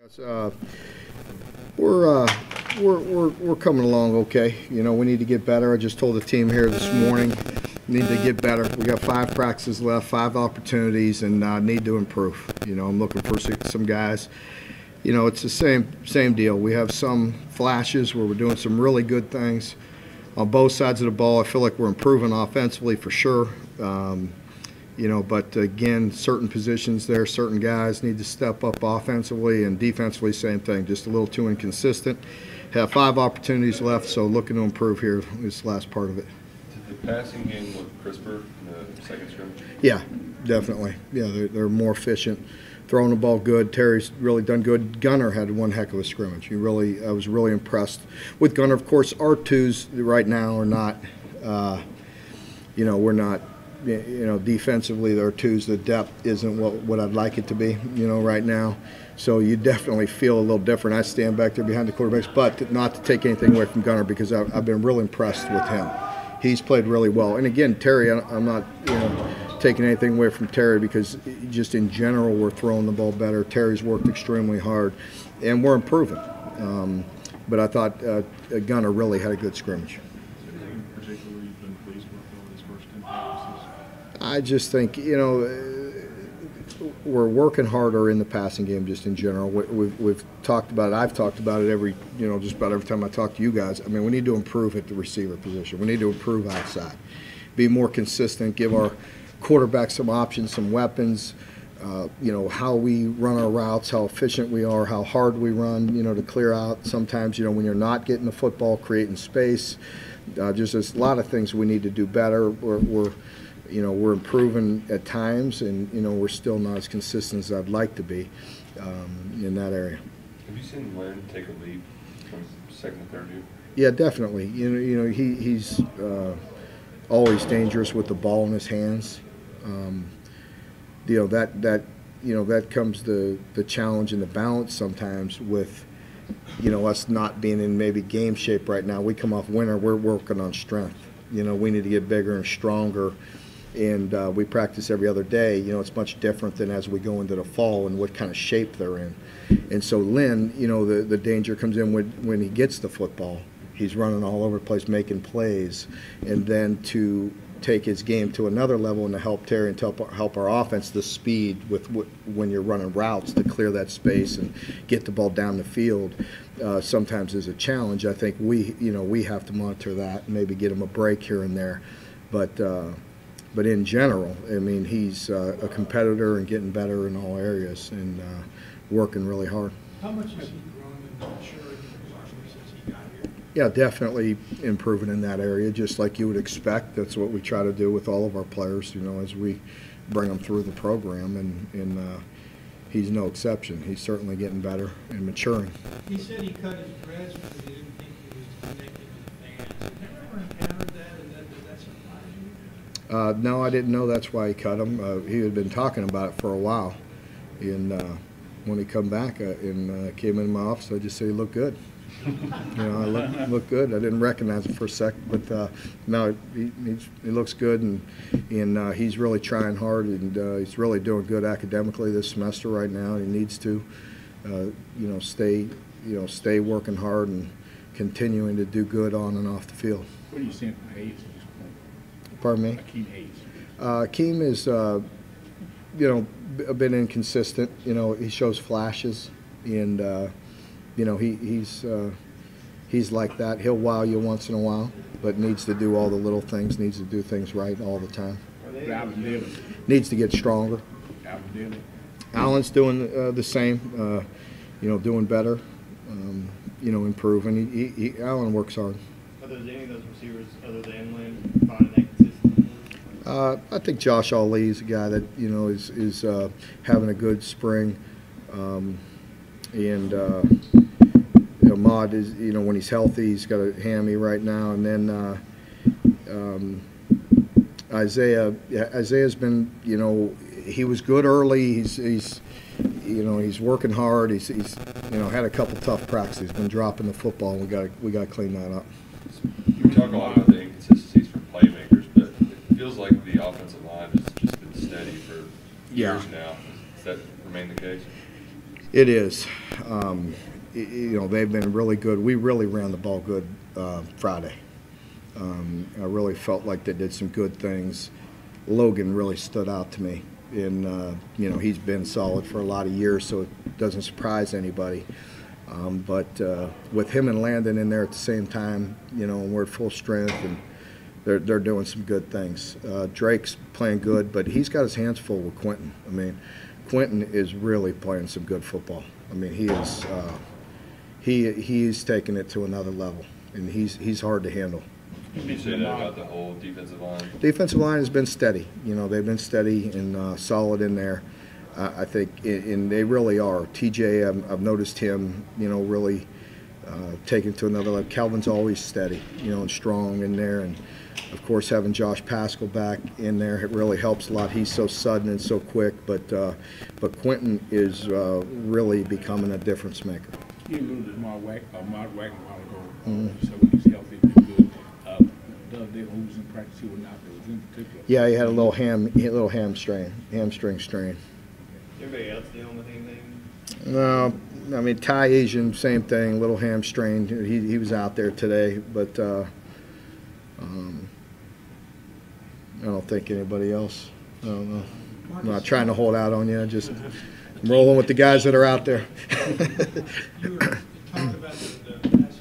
Yes, we're coming along okay. You know, we need to get better. I just told the team here this morning, we need to get better. We got 5 practices left, 5 opportunities, and need to improve. You know, I'm looking for some guys. You know, it's the same deal. We have some flashes where we're doing some really good things on both sides of the ball. I feel like we're improving offensively for sure. You know, but again, certain positions there, certain guys need to step up offensively, and defensively, same thing, just a little too inconsistent. Have 5 opportunities left, so looking to improve here this last part of it. Did the passing game look crisper in the second scrimmage? Yeah, definitely. Yeah, they're more efficient, throwing the ball good. Terry's really done good. Gunner had one heck of a scrimmage. I was really impressed with Gunner. Of course, our twos right now are not, you know, we're not. You know, defensively, our twos, the depth isn't what I'd like it to be, you know, right now. So you definitely feel a little different. I stand back there behind the quarterbacks, but not to take anything away from Gunner, because I've been real impressed with him. He's played really well. And again, Terry, I'm not, you know, taking anything away from Terry, because just in general we're throwing the ball better. Terry's worked extremely hard, and we're improving. But I thought Gunner really had a good scrimmage. I just think, you know, we're working harder in the passing game just in general. We've talked about it. I've talked about it you know, just about every time I talk to you guys. I mean, we need to improve at the receiver position. We need to improve outside, be more consistent, give our quarterback some options, some weapons. You know, how we run our routes, how efficient we are, how hard we run, you know, to clear out. Sometimes, you know, when you're not getting the football, creating space. Just there's a lot of things we need to do better. You know, we're improving at times, and, you know, we're still not as consistent as I'd like to be in that area. Have you seen Lynn take a leap from second to third year? Yeah, definitely. You know, he's always dangerous with the ball in his hands. You know, that comes the challenge and the balance sometimes with, you know, us not being in maybe game shape right now. We come off winter, we're working on strength. You know, we need to get bigger and stronger. And we practice every other day. You know, it's much different than as we go into the fall and what kind of shape they're in. And so Lynn, you know, the danger comes in when he gets the football. He's running all over the place, making plays. And then to take his game to another level and to help Terry and to help our offense, the speed with when you're running routes to clear that space and get the ball down the field, sometimes is a challenge. I think we have to monitor that and maybe get him a break here and there. But in general, I mean, he's a competitor and getting better in all areas and working really hard. How much has he grown in maturity since he got here? Yeah, definitely improving in that area, just like you would expect. That's what we try to do with all of our players, you know, as we bring them through the program, and he's no exception. He's certainly getting better and maturing. He said he cut his dreads because he didn't think he was connected to the fans. Have you ever encountered that, and did that surprise you? No, I didn't know that's why he cut him. He had been talking about it for a while. And when he come back and came in my office, I just said he looked good. You know, I look good. I didn't recognize him for a second, but no, he looks good, and he's really trying hard, and he's really doing good academically this semester right now. He needs to, stay working hard and continuing to do good on and off the field. What are you seeing from Hayes at this point? Pardon me? Akeem Hayes. Akeem is, a bit inconsistent. You know, he shows flashes, and you know, he's like that. He'll wow you once in a while, but needs to do all the little things. Needs to do things right all the time. Needs to get stronger. Allen's doing the same. Doing better. Improving. Allen works hard. Are there any of those receivers other than Lynn finding that consistency? I think Josh Ali is a guy that is having a good spring, and Ahmad is when he's healthy, he's got a hammy right now, and then Isaiah's been he was good early. He's working hard. He's had a couple tough practices. He's been dropping the football. And we got to clean that up. You talk a lot about the inconsistencies for playmakers, but it feels like the offensive line has just been steady for years now. Does that remain the case? It is. You know, they've been really good. We really ran the ball good Friday. I really felt like they did some good things. Logan really stood out to me. And, you know, he's been solid for a lot of years, so it doesn't surprise anybody. But with him and Landon in there at the same time, you know, we're at full strength, and they're doing some good things. Drake's playing good, but he's got his hands full with Quentin. I mean, Quentin is really playing some good football. I mean, he is he's taking it to another level, and he's hard to handle. Can you say that about the whole defensive line? Defensive line has been steady. You know, they've been steady and solid in there. I think, and they really are. TJ, I've noticed him, you know, really taking to another level. Calvin's always steady, you know, and strong in there. And, of course, having Josh Pascal back in there, it really helps a lot. He's so sudden and so quick. But Quentin is really becoming a difference maker. You alluded to Mark Wagner a while ago. So he's healthy and good. The other day when he was in practice, he was not there. Was in particular. Yeah, he had a little hamstring strain. Everybody else dealing with anything? No, I mean, Ty Asian, same thing, little hamstring. He was out there today, but I don't think anybody else. I don't know. I'm not trying to hold out on you. Just rolling with the guys that are out there. You talked about the pass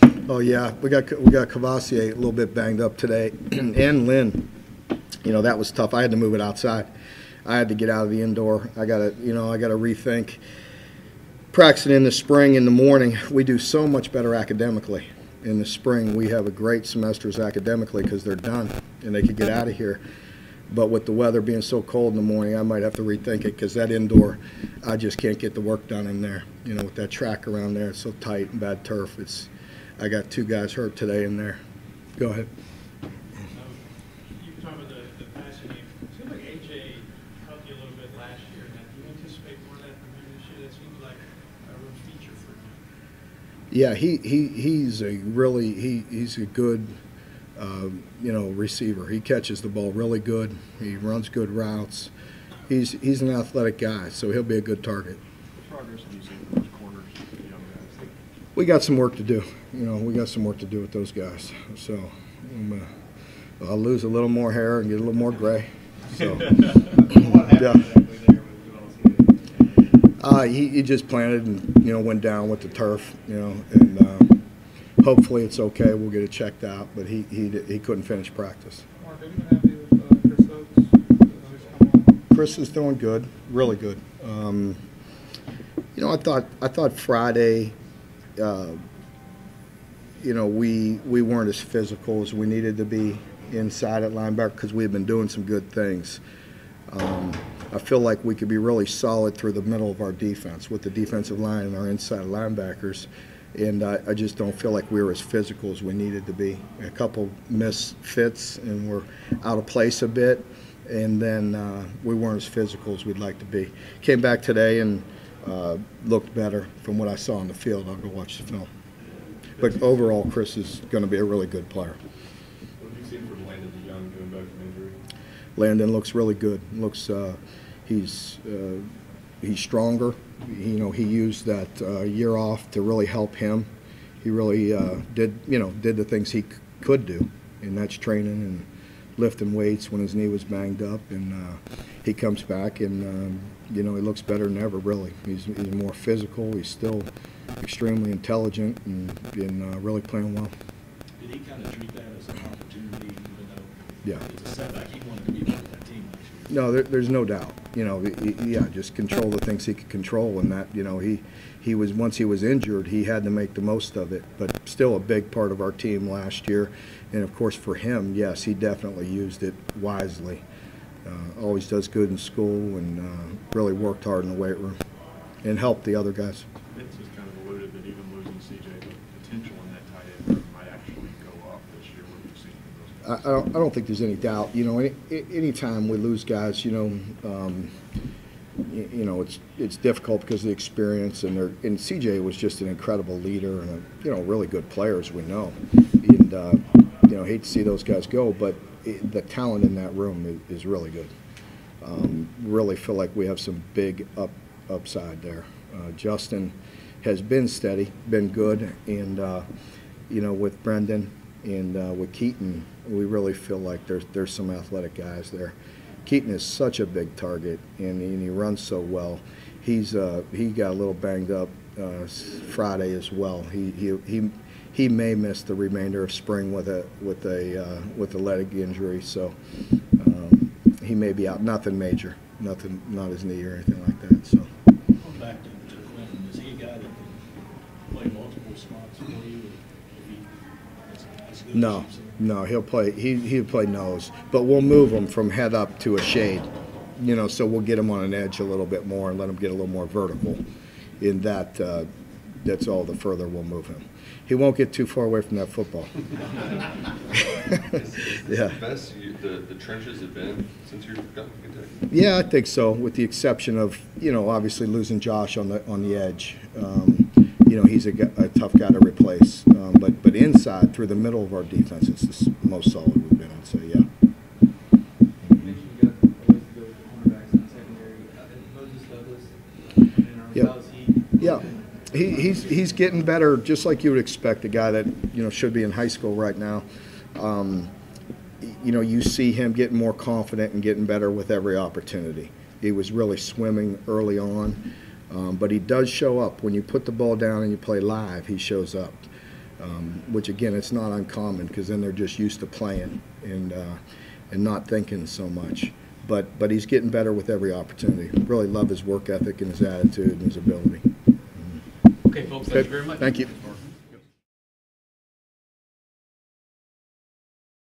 game. Oh yeah, we got Cavassier a little bit banged up today, and Lynn. You know, that was tough. I had to move it outside. I had to get out of the indoor. I gotta rethink. Practicing in the spring, in the morning, we do so much better academically. In the spring, we have a great semesters academically because they're done and they could get out of here. But with the weather being so cold in the morning, I might have to rethink it because that indoor, I just can't get the work done in there. You know, with that track around there, it's so tight and bad turf. I got 2 guys hurt today in there. Go ahead. You talked about the passing game. It seemed like AJ helped you a little bit last year. Now, do you anticipate more of that from him this year? That seems like a real feature for him. Yeah, he's a good you know, receiver. He catches the ball really good. He runs good routes. He's an athletic guy, so he'll be a good target. What progress have you seen from those corners, the young guys? We got some work to do. You know, we got some work to do with those guys. So I'll lose a little more hair and get a little more gray. So What happened yeah. exactly there with Cavassier? He just planted and, you know, went down with the turf, you know, and hopefully it's okay. We'll get it checked out, but he couldn't finish practice. Mark, have you been happy with Chris Oates? Chris is doing good, really good. You know, I thought Friday, you know, we weren't as physical as we needed to be inside at linebacker because we had been doing some good things. I feel like we could be really solid through the middle of our defense with the defensive line and our inside linebackers. And I just don't feel like we were as physical as we needed to be. A couple missed fits and we're out of place a bit. And then we weren't as physical as we'd like to be. Came back today and looked better from what I saw on the field. I'll go watch the film. But overall, Chris is going to be a really good player. What have you seen from Landon DeYoung coming back from injury? Landon looks really good. Looks he's stronger. You know, he used that year off to really help him. He really did the things he could do, and that's training and lifting weights when his knee was banged up. And he comes back and you know, he looks better than ever. Really, he's more physical. He's still extremely intelligent and really playing well. Did he kind of treat that as an opportunity, even though Yeah. it's a setback? He wanted to be part of that team next year. No, there's no doubt. You know, yeah, just control the things he could control, and that, you know, he was, once he was injured, he had to make the most of it. But still a big part of our team last year, and of course for him, yes, he definitely used it wisely. Always does good in school, and really worked hard in the weight room, and helped the other guys. Vince has kind of alluded that even losing CJ, the potential in that tight end room might actually go up this year. What have you seen from those guys? I don't think there's any doubt. You know, any time we lose guys, you know, it's difficult because of the experience, and CJ was just an incredible leader and a really good player, as we know. And you know, hate to see those guys go, but the talent in that room is really good. Really feel like we have some big upside there. Justin has been steady, been good, and you know, with Brendan and with Keaton, we really feel like there's some athletic guys there. Keaton is such a big target, and he runs so well. He got a little banged up Friday as well. He may miss the remainder of spring with a leg injury, so he may be out. Nothing major, not his knee or anything like that. So. Going back to Clinton, is he a guy that can play multiple spots for you? If he, as good No, as you've seen? no, he'll play. He'll play nose, but we'll move him from head up to a shade. You know, so we'll get him on an edge a little bit more and let him get a little more vertical. In that, that's all. The further we'll move him, he won't get too far away from that football. Is this Yeah. the best the trenches have been since you've gotten to Kentucky? Yeah, I think so, with the exception of, you know, obviously losing Josh on the edge. You know, he's a tough guy to replace. But inside, through the middle of our defense, it's the most solid we've been in. So yeah. You mentioned you got a ways to go with the cornerbacks in the secondary. Moses Douglas, Yep. how's he? Yeah, he's getting better, just like you would expect. A guy that, you know, should be in high school right now. You know, you see him getting more confident and getting better with every opportunity. He was really swimming early on, but he does show up when you put the ball down and you play live. He shows up, which again, it's not uncommon because then they're just used to playing and not thinking so much. But he's getting better with every opportunity. Really love his work ethic and his attitude and his ability. Okay, folks, thank you very much. Thank you.